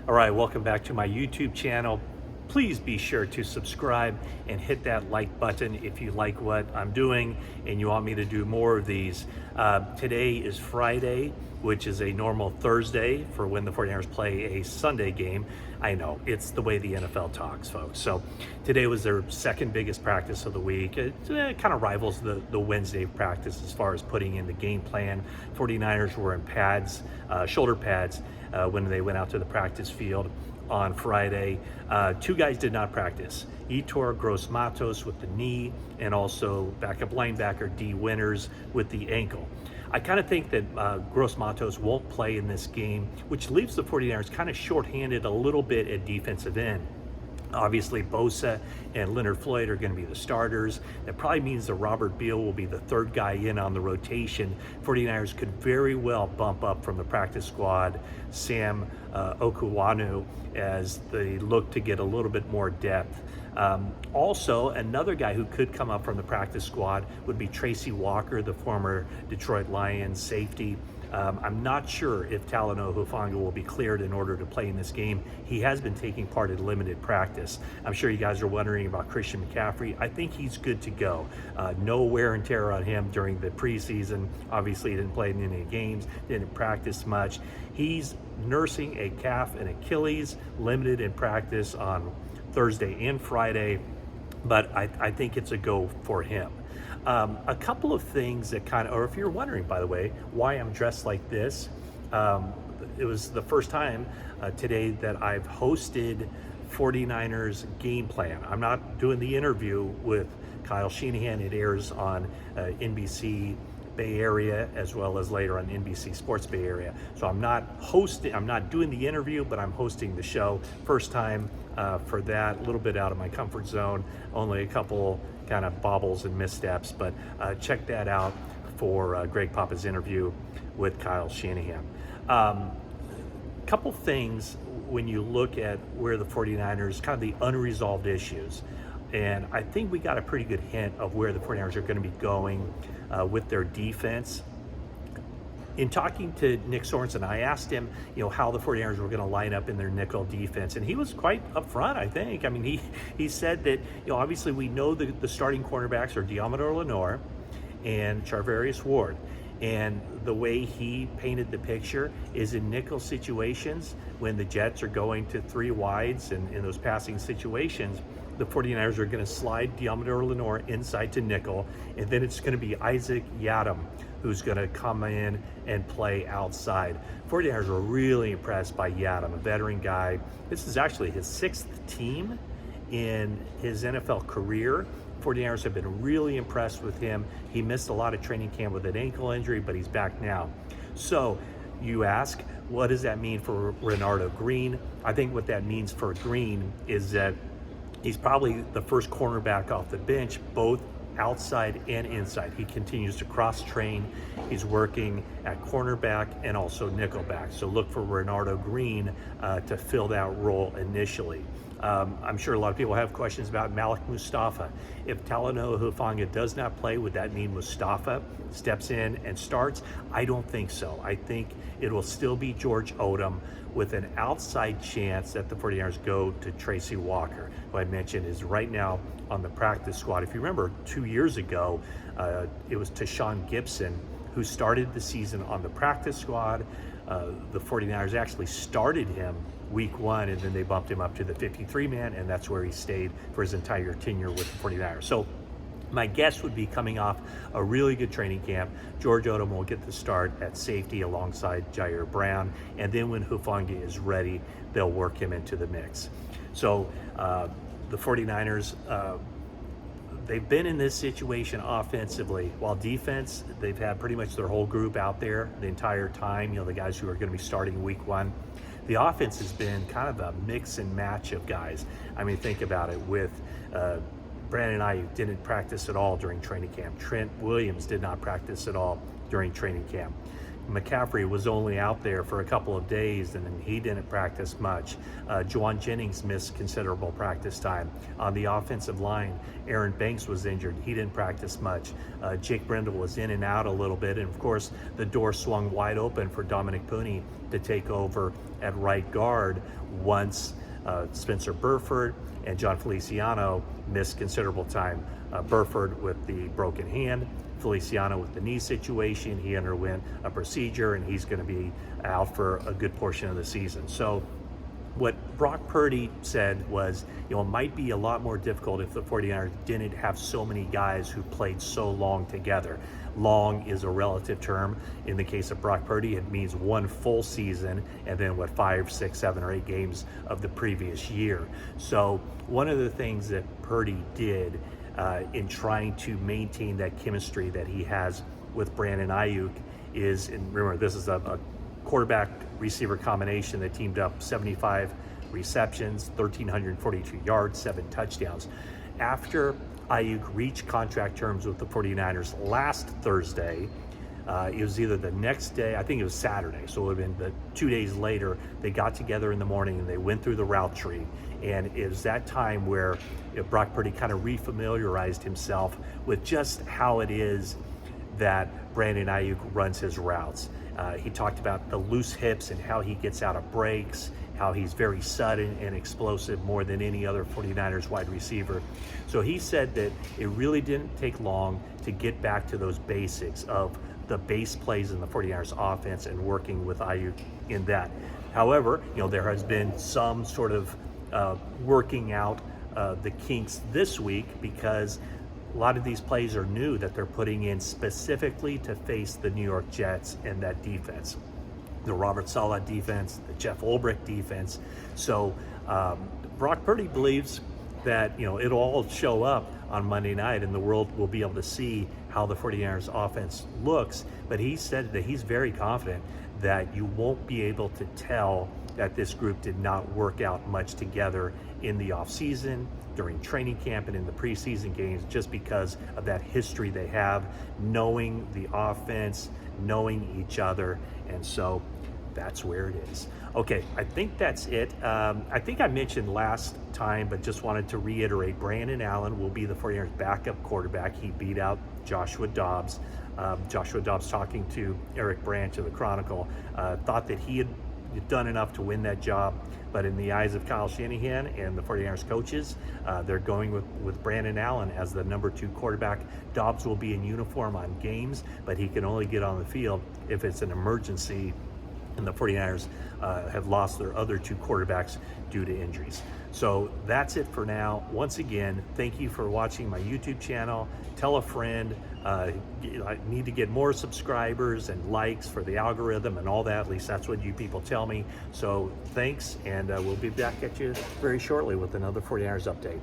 All right, welcome back to my YouTube channel. Please be sure to subscribe and hit that like button if you like what I'm doing and you want me to do more of these. Today is Friday, which is a normal Thursday for when the 49ers play a Sunday game. I know, it's the way the NFL talks, folks. So today was their second biggest practice of the week. It kind of rivals the Wednesday practice as far as putting in the game plan. 49ers were in pads, shoulder pads, when they went out to the practice field on Friday. Two guys did not practice. Yetur Gross-Matos with the knee, and also backup linebacker D. Winters with the ankle. I kind of think that Gross-Matos won't play in this game, which leaves the 49ers kind of shorthanded a little bit at defensive end. Obviously, Bosa and Leonard Floyd are going to be the starters. That probably means that Robert Beal will be the third guy in on the rotation. 49ers could very well bump up from the practice squad Sam Okuwanu as they look to get a little bit more depth. Also, another guy who could come up from the practice squad would be Tracy Walker, the former Detroit Lions safety. I'm not sure if Talanoa Hufanga will be cleared in order to play in this game. He has been taking part in limited practice. I'm sure you guys are wondering about Christian McCaffrey. I think he's good to go. No wear and tear on him during the preseason. Obviously, he didn't play in any games, didn't practice much. He's nursing a calf and Achilles, limited in practice on Thursday and Friday, but I think it's a go for him. A couple of things that or if you're wondering, by the way, why I'm dressed like this, it was the first time today that I've hosted 49ers game plan. I'm not doing the interview with Kyle Shanahan. It airs on NBC Bay Area as well as later on NBC Sports Bay Area. So I'm not doing the interview, but I'm hosting the show. First time for that, a little bit out of my comfort zone, only a couple kind of bobbles and missteps, but check that out for Greg Papa's interview with Kyle Shanahan. Couple things when you look at where the 49ers, kind of the unresolved issues, and I think we got a pretty good hint of where the 49ers are going to be going with their defense. In talking to Nick Sorensen, I asked him, how the 49ers were going to line up in their nickel defense, and he was quite upfront, I think. I mean, he said that, obviously we know the starting cornerbacks are Diamador Lenore and Charvarius Ward, and the way he painted the picture is in nickel situations, when the Jets are going to three wides and in those passing situations, the 49ers are going to slide Diamador Lenore inside to nickel, and then it's going to be Isaac Yiadom who's going to come in and play outside. 49ers were really impressed by Yiadom, a veteran guy. This is actually his sixth team in his NFL career. 49ers have been really impressed with him. He missed a lot of training camp with an ankle injury, but he's back now. So you ask, what does that mean for Renardo Green? I think what that means for Green is that he's probably the first cornerback off the bench, both outside and inside. He continues to cross-train. He's working at cornerback and also nickelback. So look for Renardo Green to fill that role initially. I'm sure a lot of people have questions about Malik Mustafa. If Talanoa Hufanga does not play, would that mean Mustafa steps in and starts? I don't think so. I think it will still be George Odom with an outside chance that the 49ers go to Tracy Walker, who I mentioned is right now on the practice squad. If you remember 2 years ago, it was Tashawn Gibson who started the season on the practice squad. The 49ers actually started him week one, and then they bumped him up to the 53-man, and that's where he stayed for his entire tenure with the 49ers. So my guess would be, coming off a really good training camp, George Odom will get the start at safety alongside Jair Brown, and then when Hufanga is ready, they'll work him into the mix. So the 49ers, they've been in this situation offensively. While defense, they've had pretty much their whole group out there the entire time, the guys who are going to be starting week one. The offense has been kind of a mix and match of guys. I mean, think about it. With Brandon Ayuk didn't practice at all during training camp. Trent Williams did not practice at all during training camp. McCaffrey was only out there for a couple of days, and he didn't practice much. Juwan Jennings missed considerable practice time. On the offensive line, Aaron Banks was injured. He didn't practice much. Jake Brendel was in and out a little bit, and of course, the door swung wide open for Dominic Pooney to take over at right guard once Spencer Burford and John Feliciano missed considerable time. Burford with the broken hand, Feliciano with the knee situation. He underwent a procedure, and he's going to be out for a good portion of the season. So what Brock Purdy said was, it might be a lot more difficult if the 49ers didn't have so many guys who played so long together. Long is a relative term. In the case of Brock Purdy, it means one full season and then 5, 6, 7, or 8 games of the previous year. So one of the things that Purdy did in trying to maintain that chemistry that he has with Brandon Ayuk is, and remember, this is a quarterback receiver combination that teamed up 75 receptions, 1,342 yards, 7 touchdowns. After Ayuk reached contract terms with the 49ers last Thursday, it was either the next day, I think it was Saturday, so it would have been the 2 days later, they got together in the morning and they went through the route tree. And it was that time where Brock Purdy kind of refamiliarized himself with just how it is that Brandon Ayuk runs his routes. He talked about the loose hips and how he gets out of breaks, how he's very sudden and explosive more than any other 49ers wide receiver. So he said that it really didn't take long to get back to those basics of the base plays in the 49ers offense and working with Ayuk in that. However, there has been some sort of working out the kinks this week, because a lot of these plays are new that they're putting in specifically to face the New York Jets and that defense, the Robert Saleh defense, the Jeff Ulbrich defense. So Brock Purdy believes that it'll all show up on Monday night and the world will be able to see how the 49ers offense looks. But he said that he's very confident that you won't be able to tell that this group did not work out much together in the offseason, during training camp, and in the preseason games, just because of that history they have, knowing the offense, knowing each other. And so that's where it is. Okay, I think that's it. I think I mentioned last time, but just wanted to reiterate, Brandon Allen will be the 49ers backup quarterback. He beat out Joshua Dobbs. Joshua Dobbs, talking to Eric Branch of the Chronicle, thought that he had done enough to win that job, but in the eyes of Kyle Shanahan and the 49ers coaches, they're going with Brandon Allen as the number 2 quarterback. Dobbs will be in uniform on games, but he can only get on the field if it's an emergency, and the 49ers have lost their other 2 quarterbacks due to injuries. So that's it for now. Once again, thank you for watching my YouTube channel. Tell a friend. I need to get more subscribers and likes for the algorithm and all that. At least that's what you people tell me. So thanks, and we'll be back at you very shortly with another 49ers update.